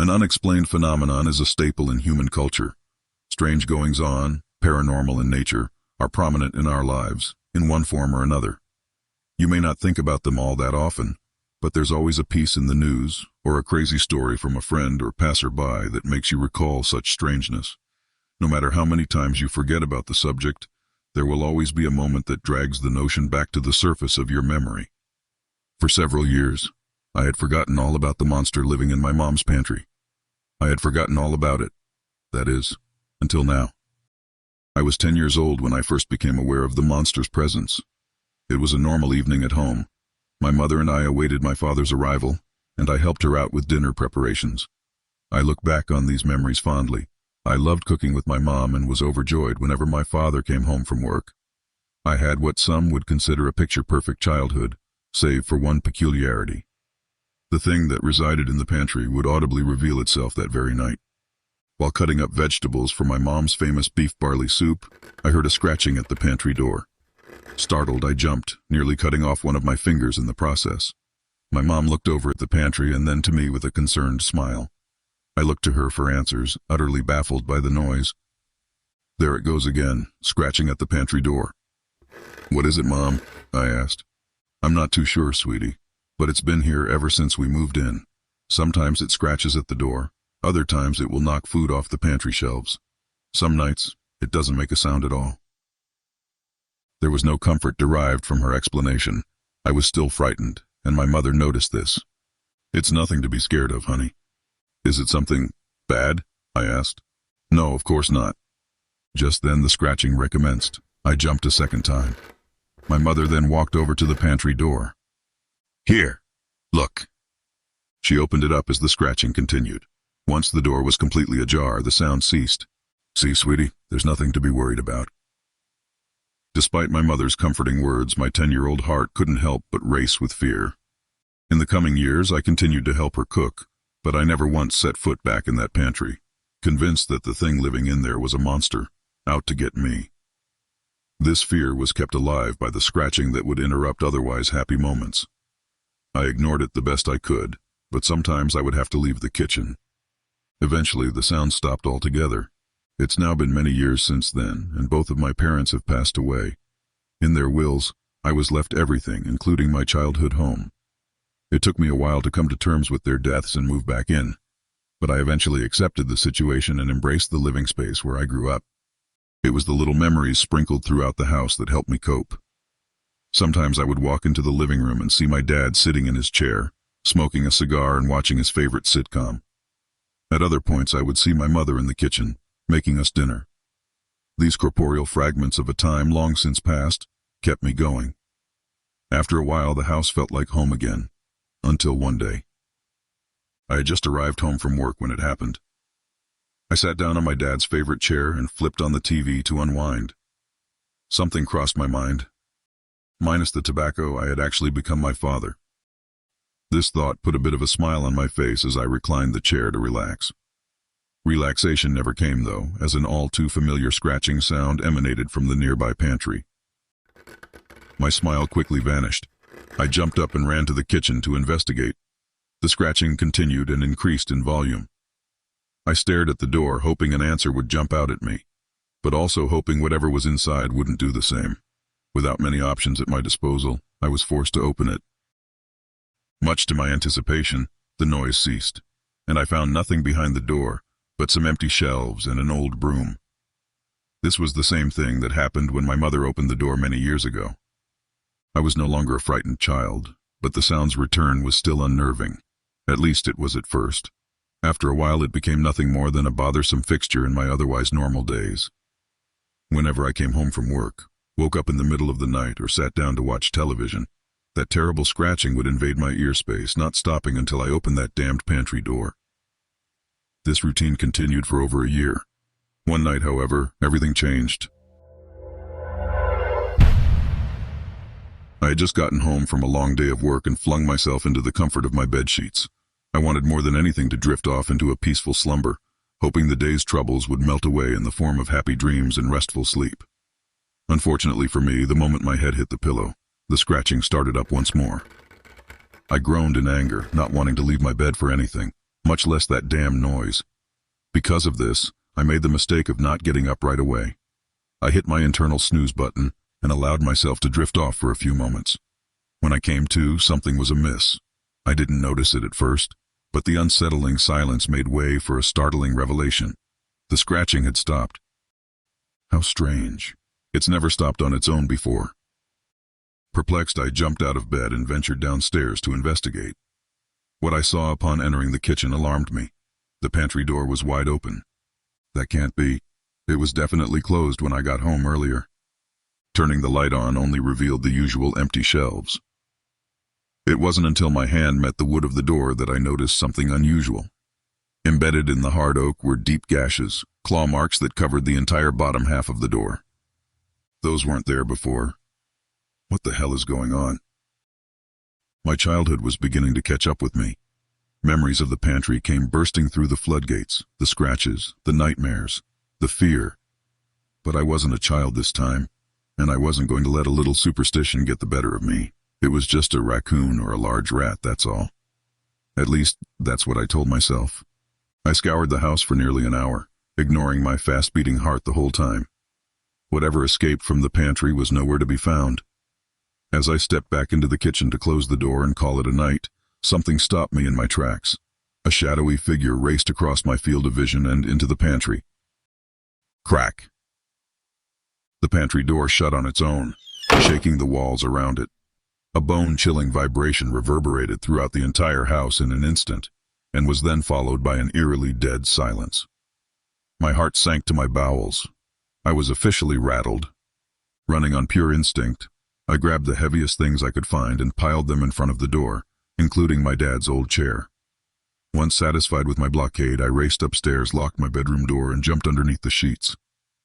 An unexplained phenomenon is a staple in human culture. Strange goings-on, paranormal in nature, are prominent in our lives, in one form or another. You may not think about them all that often, but there's always a piece in the news, or a crazy story from a friend or passerby that makes you recall such strangeness. No matter how many times you forget about the subject, there will always be a moment that drags the notion back to the surface of your memory. For several years, I had forgotten all about the monster living in my mom's pantry. I had forgotten all about it. That is, until now. I was 10 years old when I first became aware of the monster's presence. It was a normal evening at home. My mother and I awaited my father's arrival, and I helped her out with dinner preparations. I look back on these memories fondly. I loved cooking with my mom and was overjoyed whenever my father came home from work. I had what some would consider a picture-perfect childhood, save for one peculiarity. The thing that resided in the pantry would audibly reveal itself that very night. While cutting up vegetables for my mom's famous beef barley soup, I heard a scratching at the pantry door. Startled, I jumped, nearly cutting off one of my fingers in the process. My mom looked over at the pantry and then to me with a concerned smile. I looked to her for answers, utterly baffled by the noise. There it goes again, scratching at the pantry door. "What is it, Mom?" I asked. "I'm not too sure, sweetie, but it's been here ever since we moved in. Sometimes it scratches at the door, other times it will knock food off the pantry shelves. Some nights, it doesn't make a sound at all." There was no comfort derived from her explanation. I was still frightened, and my mother noticed this. "It's nothing to be scared of, honey." "Is it something bad?" I asked. "No, of course not." Just then the scratching recommenced. I jumped a second time. My mother then walked over to the pantry door. "Here, look." She opened it up as the scratching continued. Once the door was completely ajar, the sound ceased. "See, sweetie, there's nothing to be worried about." Despite my mother's comforting words, my 10-year-old heart couldn't help but race with fear. In the coming years, I continued to help her cook, but I never once set foot back in that pantry, convinced that the thing living in there was a monster, out to get me. This fear was kept alive by the scratching that would interrupt otherwise happy moments. I ignored it the best I could, but sometimes I would have to leave the kitchen. Eventually, the sound stopped altogether. It's now been many years since then, and both of my parents have passed away. In their wills, I was left everything, including my childhood home. It took me a while to come to terms with their deaths and move back in, but I eventually accepted the situation and embraced the living space where I grew up. It was the little memories sprinkled throughout the house that helped me cope. Sometimes I would walk into the living room and see my dad sitting in his chair, smoking a cigar and watching his favorite sitcom. At other points I would see my mother in the kitchen, making us dinner. These corporeal fragments of a time long since past kept me going. After a while, the house felt like home again, until one day. I had just arrived home from work when it happened. I sat down on my dad's favorite chair and flipped on the TV to unwind. Something crossed my mind. Minus the tobacco, I had actually become my father. This thought put a bit of a smile on my face as I reclined the chair to relax. Relaxation never came, though, as an all-too-familiar scratching sound emanated from the nearby pantry. My smile quickly vanished. I jumped up and ran to the kitchen to investigate. The scratching continued and increased in volume. I stared at the door, hoping an answer would jump out at me, but also hoping whatever was inside wouldn't do the same. Without many options at my disposal, I was forced to open it. Much to my anticipation, the noise ceased, and I found nothing behind the door but some empty shelves and an old broom. This was the same thing that happened when my mother opened the door many years ago. I was no longer a frightened child, but the sound's return was still unnerving. At least it was at first. After a while it became nothing more than a bothersome fixture in my otherwise normal days. Whenever I came home from work, woke up in the middle of the night, or sat down to watch television, that terrible scratching would invade my ear space, not stopping until I opened that damned pantry door. This routine continued for over a year. One night, however, everything changed. I had just gotten home from a long day of work and flung myself into the comfort of my bedsheets. I wanted more than anything to drift off into a peaceful slumber, hoping the day's troubles would melt away in the form of happy dreams and restful sleep. Unfortunately for me, the moment my head hit the pillow, the scratching started up once more. I groaned in anger, not wanting to leave my bed for anything, much less that damn noise. Because of this, I made the mistake of not getting up right away. I hit my internal snooze button and allowed myself to drift off for a few moments. When I came to, something was amiss. I didn't notice it at first, but the unsettling silence made way for a startling revelation. The scratching had stopped. How strange. It's never stopped on its own before. Perplexed, I jumped out of bed and ventured downstairs to investigate. What I saw upon entering the kitchen alarmed me. The pantry door was wide open. That can't be. It was definitely closed when I got home earlier. Turning the light on only revealed the usual empty shelves. It wasn't until my hand met the wood of the door that I noticed something unusual. Embedded in the hard oak were deep gashes, claw marks that covered the entire bottom half of the door. Those weren't there before. What the hell is going on? My childhood was beginning to catch up with me. Memories of the pantry came bursting through the floodgates, the scratches, the nightmares, the fear. But I wasn't a child this time, and I wasn't going to let a little superstition get the better of me. It was just a raccoon or a large rat, that's all. At least, that's what I told myself. I scoured the house for nearly an hour, ignoring my fast-beating heart the whole time. Whatever escaped from the pantry was nowhere to be found. As I stepped back into the kitchen to close the door and call it a night, something stopped me in my tracks. A shadowy figure raced across my field of vision and into the pantry. Crack! The pantry door shut on its own, shaking the walls around it. A bone-chilling vibration reverberated throughout the entire house in an instant, and was then followed by an eerily dead silence. My heart sank to my bowels. I was officially rattled. Running on pure instinct, I grabbed the heaviest things I could find and piled them in front of the door, including my dad's old chair. Once satisfied with my blockade, I raced upstairs, locked my bedroom door, and jumped underneath the sheets.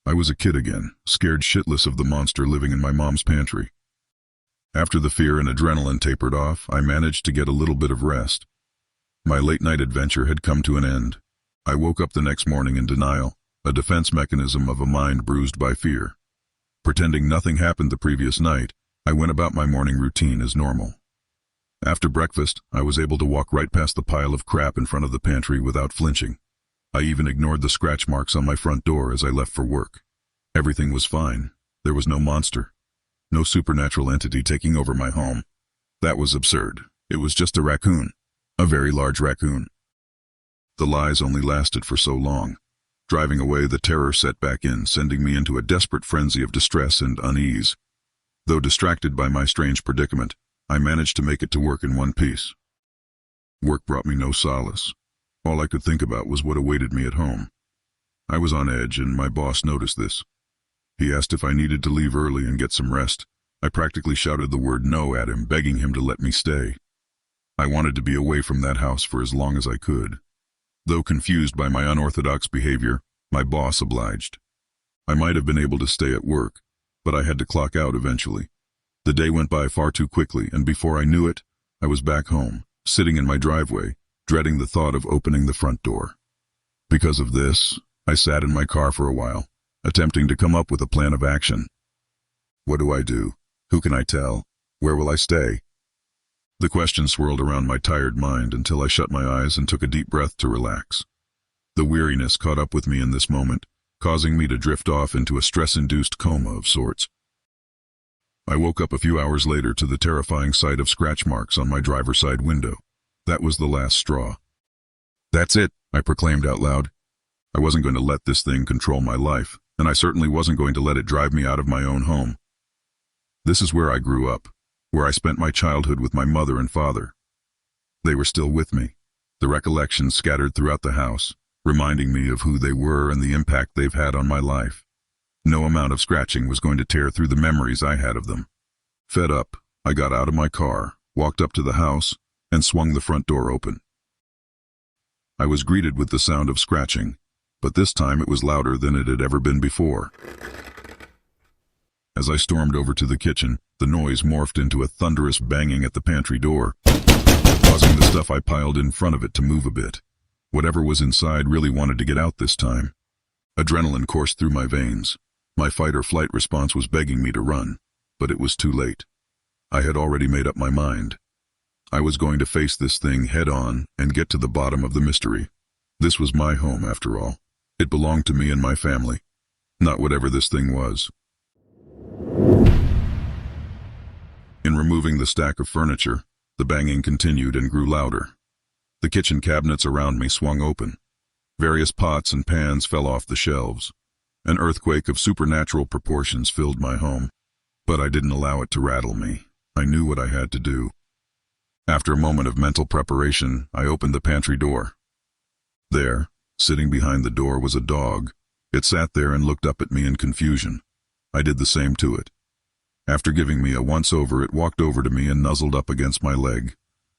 I was a kid again, scared shitless of the monster living in my mom's pantry. After the fear and adrenaline tapered off, I managed to get a little bit of rest. My late-night adventure had come to an end. I woke up the next morning in denial, a defense mechanism of a mind bruised by fear. Pretending nothing happened the previous night, I went about my morning routine as normal. After breakfast, I was able to walk right past the pile of crap in front of the pantry without flinching. I even ignored the scratch marks on my front door as I left for work. Everything was fine. There was no monster. No supernatural entity taking over my home. That was absurd. It was just a raccoon. A very large raccoon. The lies only lasted for so long. Driving away, the terror set back in, sending me into a desperate frenzy of distress and unease. Though distracted by my strange predicament, I managed to make it to work in one piece. Work brought me no solace. All I could think about was what awaited me at home. I was on edge, and my boss noticed this. He asked if I needed to leave early and get some rest. I practically shouted the word no at him, begging him to let me stay. I wanted to be away from that house for as long as I could. Though confused by my unorthodox behavior, my boss obliged. I might have been able to stay at work, but I had to clock out eventually. The day went by far too quickly, and before I knew it, I was back home, sitting in my driveway, dreading the thought of opening the front door. Because of this, I sat in my car for a while, attempting to come up with a plan of action. What do I do? Who can I tell? Where will I stay? The question swirled around my tired mind until I shut my eyes and took a deep breath to relax. The weariness caught up with me in this moment, causing me to drift off into a stress-induced coma of sorts. I woke up a few hours later to the terrifying sight of scratch marks on my driver's side window. That was the last straw. That's it, I proclaimed out loud. I wasn't going to let this thing control my life, and I certainly wasn't going to let it drive me out of my own home. This is where I grew up, where I spent my childhood with my mother and father. They were still with me, the recollections scattered throughout the house, reminding me of who they were and the impact they've had on my life. No amount of scratching was going to tear through the memories I had of them. Fed up, I got out of my car, walked up to the house, and swung the front door open. I was greeted with the sound of scratching, but this time it was louder than it had ever been before. As I stormed over to the kitchen, the noise morphed into a thunderous banging at the pantry door, causing the stuff I piled in front of it to move a bit. Whatever was inside really wanted to get out this time. Adrenaline coursed through my veins. My fight-or-flight response was begging me to run, but it was too late. I had already made up my mind. I was going to face this thing head on and get to the bottom of the mystery. This was my home, after all. It belonged to me and my family, not whatever this thing was. In removing the stack of furniture, the banging continued and grew louder. The kitchen cabinets around me swung open. Various pots and pans fell off the shelves. An earthquake of supernatural proportions filled my home. But I didn't allow it to rattle me. I knew what I had to do. After a moment of mental preparation, I opened the pantry door. There, sitting behind the door, was a dog. It sat there and looked up at me in confusion. I did the same to it. After giving me a once-over, it walked over to me and nuzzled up against my leg.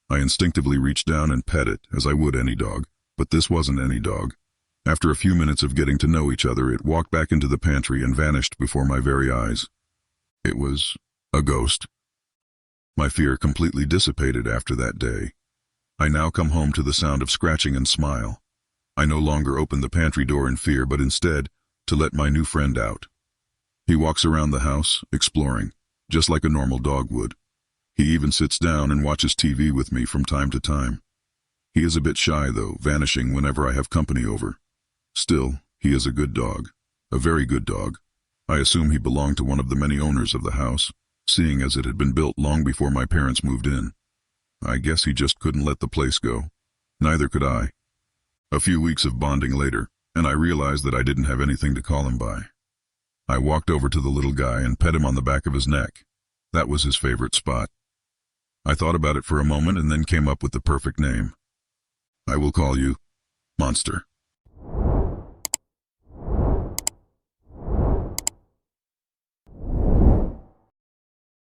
I instinctively reached down and pet it, as I would any dog, but this wasn't any dog. After a few minutes of getting to know each other, it walked back into the pantry and vanished before my very eyes. It was a ghost. My fear completely dissipated after that day. I now come home to the sound of scratching and smile. I no longer open the pantry door in fear, but instead to let my new friend out. He walks around the house, exploring, just like a normal dog would. He even sits down and watches TV with me from time to time. He is a bit shy, though, vanishing whenever I have company over. Still, he is a good dog, a very good dog. I assume he belonged to one of the many owners of the house, seeing as it had been built long before my parents moved in. I guess he just couldn't let the place go. Neither could I. A few weeks of bonding later, and I realized that I didn't have anything to call him by. I walked over to the little guy and pet him on the back of his neck. That was his favorite spot. I thought about it for a moment and then came up with the perfect name. I will call you Monster.